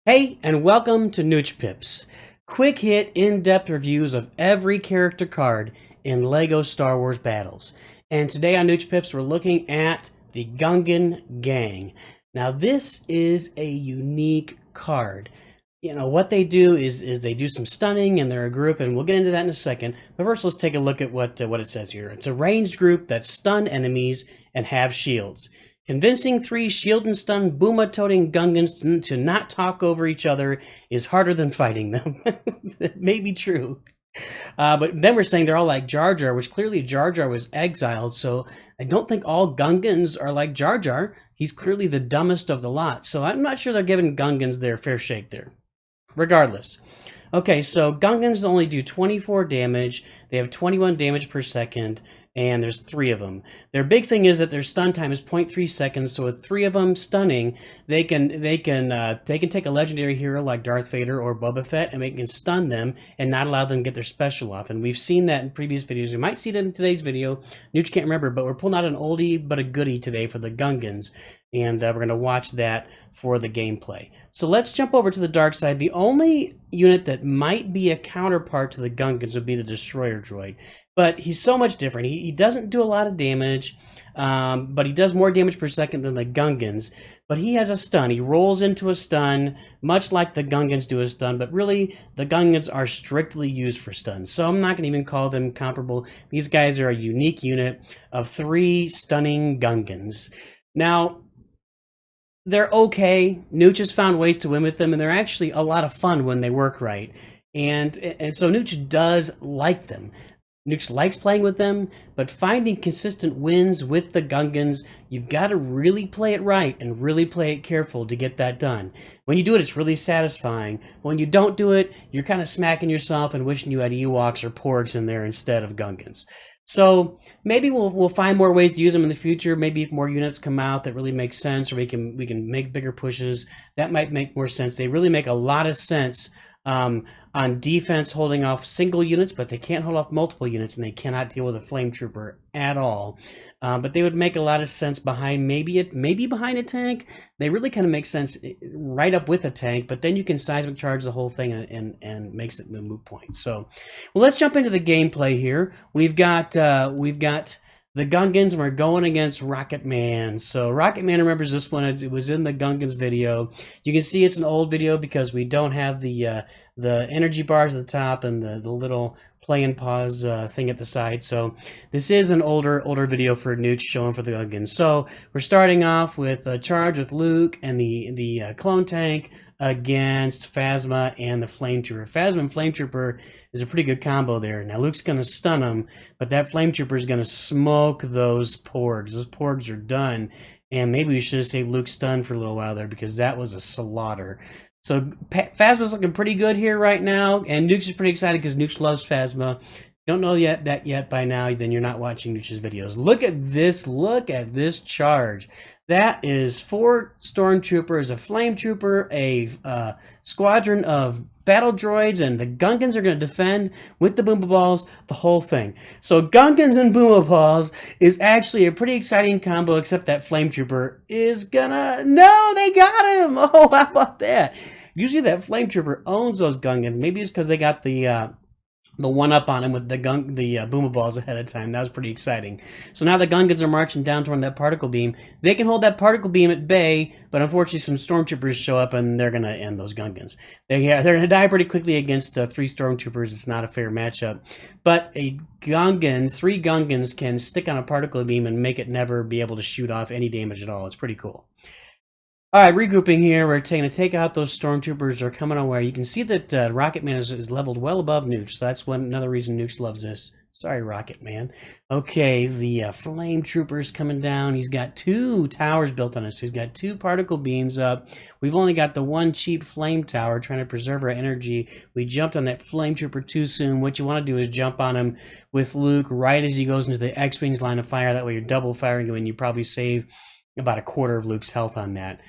Hey, and welcome to Nooch Pips. Quick hit, in-depth reviews of every character card in LEGO Star Wars Battles. And today on Nooch Pips, we're looking at the Gungan Gang. Now, this is a unique card. You know, what they do is they do some stunning, and they're a group, and we'll get into that in a second. But first, let's take a look at what it says here. It's a ranged group that stun enemies and have shields. Convincing 3 shield and stun Booma-toting Gungans to not talk over each other is harder than fighting them. That may be true. But then we're saying they're all like Jar Jar, which clearly Jar Jar was exiled, so I don't think all Gungans are like Jar Jar. He's clearly the dumbest of the lot, so I'm not sure they're giving Gungans their fair shake there. Regardless. Okay, so Gungans only do 24 damage. They have 21 damage per second, and there's 3 of them. Their big thing is that their stun time is 0.3 seconds, so with 3 of them stunning, they can take a legendary hero like Darth Vader or Boba Fett, and they can stun them and not allow them to get their special off. And we've seen that in previous videos. We might see it in today's video. Nooch can't remember, but we're pulling out an oldie but a goodie today for the Gungans, and we're going to watch that for the gameplay. So let's jump over to the dark side. The only unit that might be a counterpart to the Gungans would be the Destroyer Droid. But he's so much different. He doesn't do a lot of damage, but he does more damage per second than the Gungans. But he has a stun. He rolls into a stun, much like the Gungans do a stun, but really, the Gungans are strictly used for stuns. So I'm not going to even call them comparable. These guys are a unique unit of 3 stunning Gungans. Now, they're okay. Nooch has found ways to win with them, and they're actually a lot of fun when they work right. And so Nooch does like them. Nooch likes playing with them, but finding consistent wins with the Gungans, you've got to really play it right and really play it careful to get that done. When you do it, it's really satisfying. When you don't do it, you're kind of smacking yourself and wishing you had Ewoks or Porgs in there instead of Gungans. So maybe we'll find more ways to use them in the future. Maybe if more units come out that really make sense, or we can make bigger pushes, that might make more sense. They really make a lot of sense on defense, holding off single units, but they can't hold off multiple units, and they cannot deal with a flame trooper at all. But they would make a lot of sense behind maybe behind a tank. They really kind of make sense right up with a tank, but then you can seismic charge the whole thing and makes it a moot point. So, well, let's jump into the gameplay here. We've got the Gungans, and we're going against Rocket Man. So Rocket Man remembers this one. It was in the Gungans video. You can see it's an old video because we don't have the energy bars at the top and the little play and pause thing at the side. So this is an older video for Nooch showing for the Gungans. So we're starting off with a charge with Luke and the clone tank against Phasma and the Flame Trooper. Phasma and Flame Trooper is a pretty good combo there. Now Luke's going to stun him, but that Flame Trooper is going to smoke those Porgs. Those Porgs are done, and maybe we should have saved Luke's stun for a little while there because that was a slaughter. So Phasma's looking pretty good here right now, and Nooch is pretty excited because Nooch loves Phasma. Don't know that yet by now, then you're not watching Nooch's videos. Look at this charge. That is 4 stormtroopers, a flame trooper, a squadron of battle droids, and the Gungans are going to defend with the Booma Balls, the whole thing. So Gungans and Booma Balls is actually a pretty exciting combo, except that flame trooper is gonna... No, they got him! Oh, how about that? Usually that flame trooper owns those Gungans. Maybe it's because they got the one-up on him with the Booma Balls ahead of time. That was pretty exciting. So now the Gungans are marching down toward that particle beam. They can hold that particle beam at bay, but unfortunately some stormtroopers show up and they're going to end those Gungans. They're going to die pretty quickly against 3 stormtroopers. It's not a fair matchup. But a Gungan, 3 Gungans can stick on a particle beam and make it never be able to shoot off any damage at all. It's pretty cool. All right, regrouping here. We're going to take out those stormtroopers. They're coming on where you can see that Rocket Man is leveled well above Nooch. So that's another reason Nooch loves this. Sorry, Rocket Man. Okay, the flame troopers coming down. He's got 2 towers built on us. So he's got 2 particle beams up. We've only got the 1 cheap flame tower trying to preserve our energy. We jumped on that flame trooper too soon. What you want to do is jump on him with Luke right as he goes into the X-Wings line of fire. That way you're double firing him and you probably save about a quarter of Luke's health on that.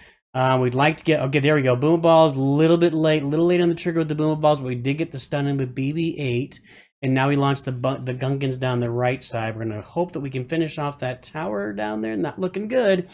We'd like to get... Okay, there we go. Booma Balls, a little late on the trigger with the Booma Balls, but we did get the stun in with BB-8. And now we launched the Gungans down the right side. We're going to hope that we can finish off that tower down there. Not looking good.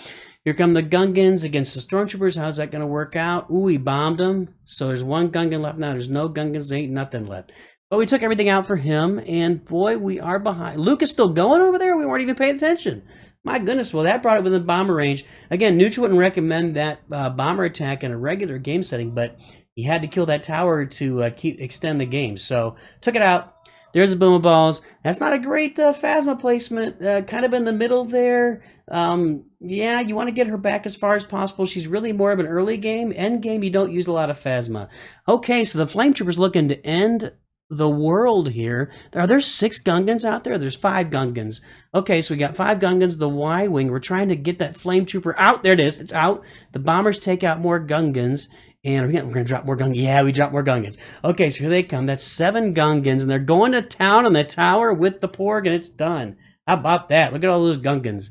Here come the Gungans against the Stormtroopers. How's that going to work out? Ooh, he bombed them. So there's one Gungan left now. There's no Gungans. Ain't nothing left. But we took everything out for him. And boy, we are behind. Luke is still going over there? We weren't even paying attention. My goodness, well, that brought it within bomber range. Again, Nooch wouldn't recommend that bomber attack in a regular game setting, but he had to kill that tower to extend the game. So, took it out. There's the Boomer Balls. That's not a great Phasma placement. Kind of in the middle there. Yeah, you want to get her back as far as possible. She's really more of an early game. End game, you don't use a lot of Phasma. Okay, so the Flame Trooper's looking to end the world here. Are there 6 Gungans out there? There's 5 Gungans. Okay, so we got 5 Gungans, the Y-Wing. We're trying to get that Flame Trooper out. There it is. It's out. The bombers take out more Gungans. And we're going to drop more Gungans. Yeah, we dropped more Gungans. Okay, so here they come. That's 7 Gungans. And they're going to town on the tower with the Porg, and it's done. How about that? Look at all those Gungans.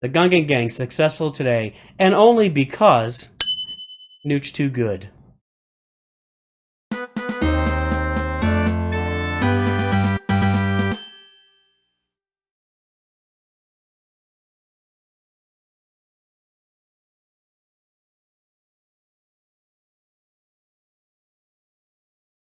The Gungan Gang successful today. And only because Nooch too good.